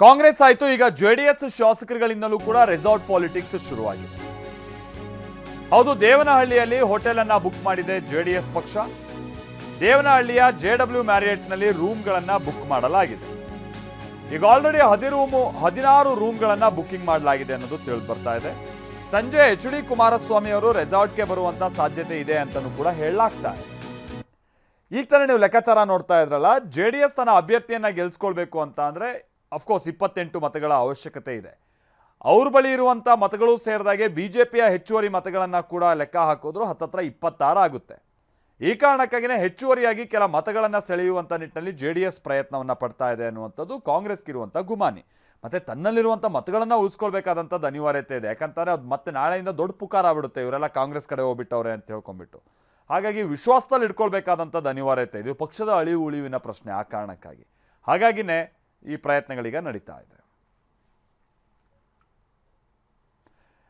ಕಾಂಗ್ರೆಸ್ ಆಯಿತು, ಈಗ ಜೆಡಿಎಸ್ ಶಾಸಕರುಗಳಿಂದಲೂ ಕೂಡ ರೆಸಾರ್ಟ್ ಪಾಲಿಟಿಕ್ಸ್ ಶುರುವಾಗಿದೆ. ಹೌದು, ದೇವನಹಳ್ಳಿಯಲ್ಲಿ ಹೋಟೆಲ್ ಅನ್ನ ಬುಕ್ ಮಾಡಿದೆ ಜೆಡಿಎಸ್ ಪಕ್ಷ. ದೇವನಹಳ್ಳಿಯ JW ಮ್ಯಾರಿಯಟ್ನಲ್ಲಿ ರೂಮ್ಗಳನ್ನ ಬುಕ್ ಮಾಡಲಾಗಿದೆ. ಈಗ ಆಲ್ರೆಡಿ 16 ರೂಮ್ಗಳನ್ನ ಬುಕಿಂಗ್ ಮಾಡಲಾಗಿದೆ ಅನ್ನೋದು ತಿಳಿದು ಬರ್ತಾ ಇದೆ. ಸಂಜೆ HD ಕುಮಾರಸ್ವಾಮಿ ಅವರು ರೆಸಾರ್ಟ್ಗೆ ಬರುವಂತ ಸಾಧ್ಯತೆ ಇದೆ ಅಂತಲೂ ಕೂಡ ಹೇಳಲಾಗ್ತಾ ಇದೆ. ಈಗ ತಾನೇ ನೀವು ಲೆಕ್ಕಾಚಾರ ನೋಡ್ತಾ ಇದ್ರಲ್ಲ, JDS ತನ್ನ ಅಭ್ಯರ್ಥಿಯನ್ನ ಗೆಲ್ಸ್ಕೊಳ್ಬೇಕು ಅಂತ ಅಂದ್ರೆ ಅಫ್ಕೋರ್ಸ್ 28 ಮತಗಳ ಅವಶ್ಯಕತೆ ಇದೆ. ಅವ್ರ ಬಳಿ ಇರುವಂಥ ಮತಗಳು ಸೇರಿದಾಗೆ ಬಿಜೆಪಿಯ ಹೆಚ್ಚುವರಿ ಮತಗಳನ್ನು ಕೂಡ ಲೆಕ್ಕ ಹಾಕಿದ್ರು ಹತ್ತತ್ರ 26 ಆಗುತ್ತೆ. ಈ ಕಾರಣಕ್ಕಾಗಿಯೇ ಹೆಚ್ಚುವರಿಯಾಗಿ ಕೆಲ ಮತಗಳನ್ನು ಸೆಳೆಯುವಂಥ ನಿಟ್ಟಿನಲ್ಲಿ JDS ಪ್ರಯತ್ನವನ್ನು ಪಡ್ತಾ ಇದೆ ಅನ್ನುವಂಥದ್ದು ಕಾಂಗ್ರೆಸ್ಗಿರುವಂಥ ಗುಮಾನಿ. ಮತ್ತು ತನ್ನಲ್ಲಿರುವಂಥ ಮತಗಳನ್ನು ಉಳಿಸ್ಕೊಳ್ಬೇಕಾದಂಥದ್ದು ಅನಿವಾರ್ಯತೆ ಇದೆ. ಯಾಕಂತಾರೆ ಅದು ಮತ್ತೆ ನಾಳೆಯಿಂದ ದೊಡ್ಡ ಪುಕಾರ ಆಗ್ಬಿಡುತ್ತೆ, ಇವರೆಲ್ಲ ಕಾಂಗ್ರೆಸ್ ಕಡೆ ಹೋಗ್ಬಿಟ್ಟವ್ರೆ ಅಂತ ಹೇಳ್ಕೊಂಡ್ಬಿಟ್ಟು. ಹಾಗಾಗಿ ವಿಶ್ವಾಸದಲ್ಲಿ ಇಟ್ಕೊಳ್ಬೇಕಾದಂಥದ್ದು ಅನಿವಾರ್ಯತೆ. ಇದು ಪಕ್ಷದ ಅಳಿವು ಉಳಿವಿನ ಪ್ರಶ್ನೆ. ಆ ಕಾರಣಕ್ಕಾಗಿ ಹಾಗಾಗಿನೇ ಈ ಪ್ರಯತ್ನಗಳೀಗ ನಡೀತಾ ಇದೆ.